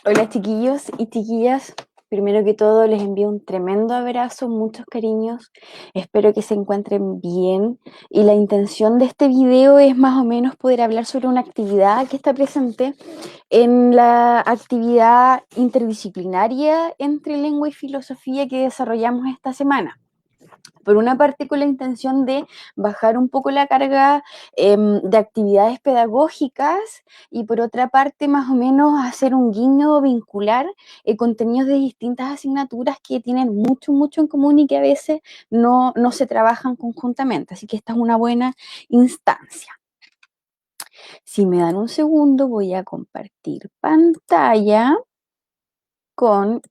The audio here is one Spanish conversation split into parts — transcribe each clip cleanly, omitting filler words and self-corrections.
Hola chiquillos y chiquillas, primero que todo les envío un tremendo abrazo, muchos cariños, espero que se encuentren bien y la intención de este video es más o menos poder hablar sobre una actividad que está presente en la actividad interdisciplinaria entre lengua y filosofía que desarrollamos esta semana. Por una parte con la intención de bajar un poco la carga de actividades pedagógicas y por otra parte más o menos hacer un guiño vincular contenidos de distintas asignaturas que tienen mucho en común y que a veces no se trabajan conjuntamente. Así que esta es una buena instancia. Si me dan un segundo voy a compartir pantalla con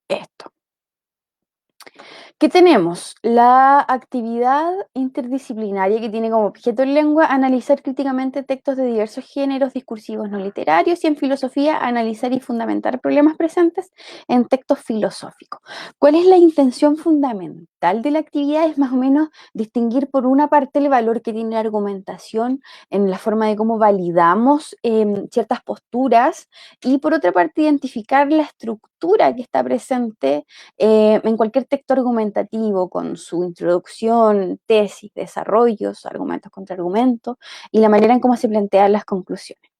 esto. ¿Qué tenemos? La actividad interdisciplinaria que tiene como objeto en lengua analizar críticamente textos de diversos géneros discursivos no literarios y en filosofía analizar y fundamentar problemas presentes en textos filosóficos. ¿Cuál es la intención fundamental de la actividad? Es más o menos distinguir por una parte el valor que tiene la argumentación en la forma de cómo validamos ciertas posturas y por otra parte identificar la estructura que está presente en cualquier texto argumentativo, con su introducción, tesis, desarrollos, argumentos contra argumentos, y la manera en cómo se plantean las conclusiones.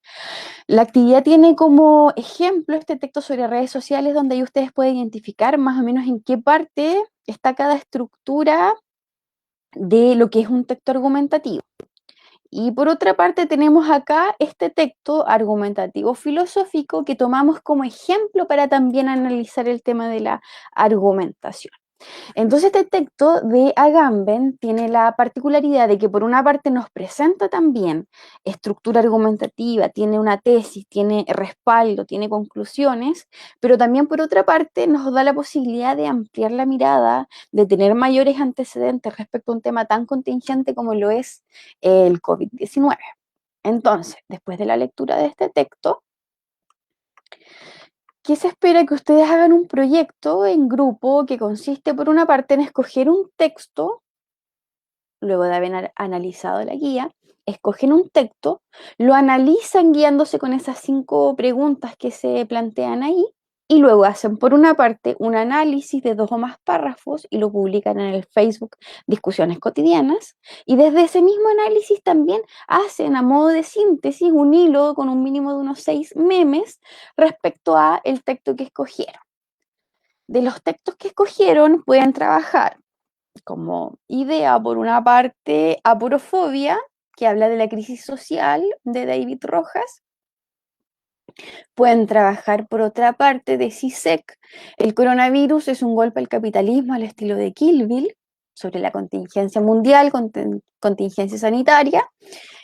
La actividad tiene como ejemplo este texto sobre redes sociales, donde ahí ustedes pueden identificar más o menos en qué parte está cada estructura de lo que es un texto argumentativo. Y por otra parte tenemos acá este texto argumentativo filosófico que tomamos como ejemplo para también analizar el tema de la argumentación. Entonces este texto de Agamben tiene la particularidad de que por una parte nos presenta también estructura argumentativa, tiene una tesis, tiene respaldo, tiene conclusiones, pero también por otra parte nos da la posibilidad de ampliar la mirada, de tener mayores antecedentes respecto a un tema tan contingente como lo es el COVID-19. Entonces, después de la lectura de este texto, ¿qué se espera? Que ustedes hagan un proyecto en grupo que consiste, por una parte, en escoger un texto, luego de haber analizado la guía, escogen un texto, lo analizan guiándose con esas 5 preguntas que se plantean ahí, y luego hacen, por una parte, un análisis de 2 o más párrafos y lo publican en el Facebook Discusiones Cotidianas, y desde ese mismo análisis también hacen a modo de síntesis un hilo con un mínimo de unos 6 memes respecto a el texto que escogieron. De los textos que escogieron pueden trabajar como idea, por una parte, Aporofobia, que habla de la crisis social de David Rojas. Pueden trabajar, por otra parte, de CISEC, el coronavirus es un golpe al capitalismo al estilo de Kill Bill, sobre la contingencia mundial, contingencia sanitaria.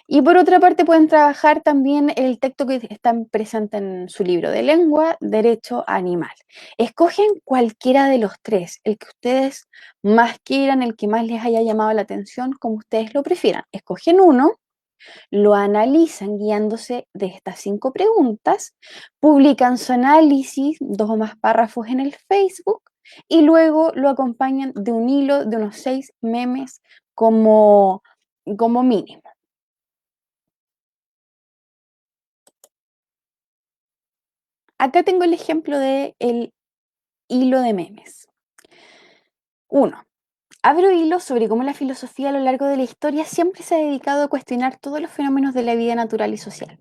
Y por otra parte pueden trabajar también el texto que está presente en su libro de lengua, Derecho Animal. Escogen cualquiera de los 3, el que ustedes más quieran, el que más les haya llamado la atención, como ustedes lo prefieran. Escogen uno, lo analizan guiándose de estas 5 preguntas, publican su análisis, 2 o más párrafos en el Facebook, y luego lo acompañan de un hilo de unos 6 memes como mínimo. Acá tengo el ejemplo del hilo de memes. 1. Abro hilos sobre cómo la filosofía a lo largo de la historia siempre se ha dedicado a cuestionar todos los fenómenos de la vida natural y social.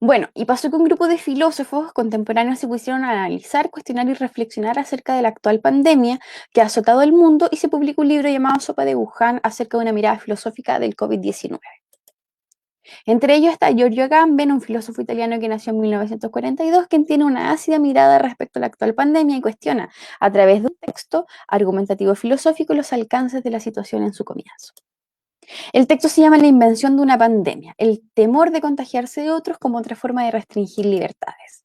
Bueno, y pasó que un grupo de filósofos contemporáneos se pusieron a analizar, cuestionar y reflexionar acerca de la actual pandemia que ha azotado el mundo y se publicó un libro llamado Sopa de Wuhan acerca de una mirada filosófica del COVID-19. Entre ellos está Giorgio Agamben, un filósofo italiano que nació en 1942, quien tiene una ácida mirada respecto a la actual pandemia y cuestiona, a través de un texto argumentativo filosófico, los alcances de la situación en su comienzo. El texto se llama La invención de una pandemia, el temor de contagiarse de otros como otra forma de restringir libertades.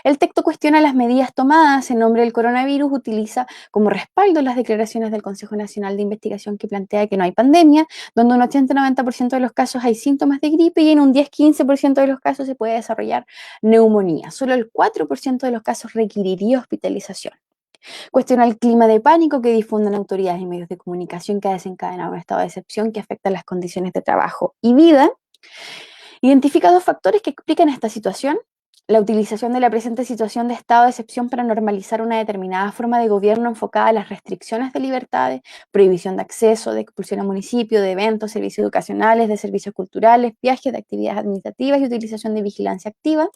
El texto cuestiona las medidas tomadas en nombre del coronavirus, utiliza como respaldo las declaraciones del Consejo Nacional de Investigación que plantea que no hay pandemia, donde un 80-90% de los casos hay síntomas de gripe y en un 10-15% de los casos se puede desarrollar neumonía. Solo el 4% de los casos requeriría hospitalización. Cuestiona el clima de pánico que difunden autoridades y medios de comunicación que ha desencadenado un estado de excepción que afecta las condiciones de trabajo y vida. Identifica dos factores que explican esta situación: la utilización de la presente situación de estado de excepción para normalizar una determinada forma de gobierno enfocada a las restricciones de libertades, prohibición de acceso, de expulsión a municipio, de eventos, servicios educacionales, de servicios culturales, viajes, de actividades administrativas y utilización de vigilancia activa.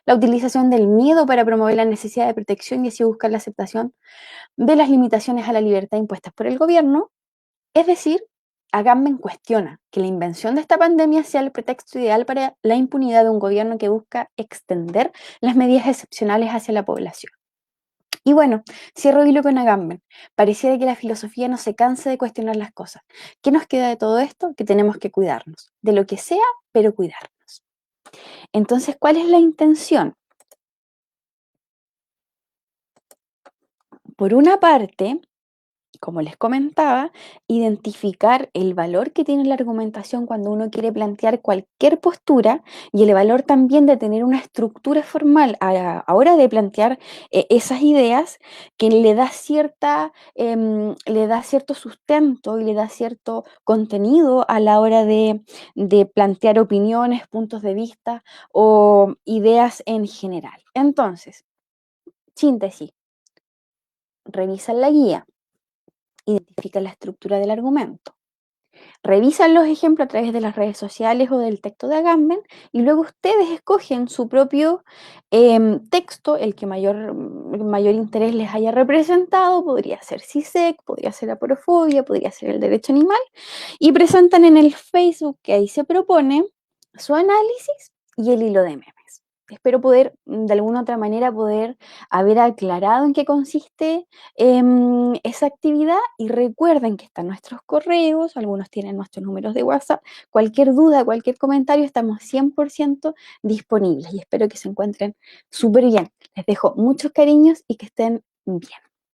La utilización del miedo para promover la necesidad de protección y así buscar la aceptación de las limitaciones a la libertad impuestas por el gobierno. Es decir, Agamben cuestiona que la invención de esta pandemia sea el pretexto ideal para la impunidad de un gobierno que busca extender las medidas excepcionales hacia la población. Y bueno, cierro hilo con Agamben. Pareciera que la filosofía no se cansa de cuestionar las cosas. ¿Qué nos queda de todo esto? Que tenemos que cuidarnos, de lo que sea, pero cuidarnos. Entonces, ¿cuál es la intención? Por una parte, como les comentaba, identificar el valor que tiene la argumentación cuando uno quiere plantear cualquier postura y el valor también de tener una estructura formal a la hora de plantear esas ideas que le da cierto sustento y le da cierto contenido a la hora de plantear opiniones, puntos de vista o ideas en general. Entonces, síntesis, revisan la guía, identifican la estructura del argumento, revisan los ejemplos a través de las redes sociales o del texto de Agamben y luego ustedes escogen su propio texto, el que mayor interés les haya representado. Podría ser CISEC, podría ser aporofobia, podría ser el derecho animal, y presentan en el Facebook que ahí se propone su análisis y el hilo de memes. Espero poder, de alguna otra manera, poder haber aclarado en qué consiste esa actividad, y recuerden que están nuestros correos, algunos tienen nuestros números de WhatsApp. Cualquier duda, cualquier comentario, estamos 100% disponibles y espero que se encuentren súper bien. Les dejo muchos cariños y que estén bien.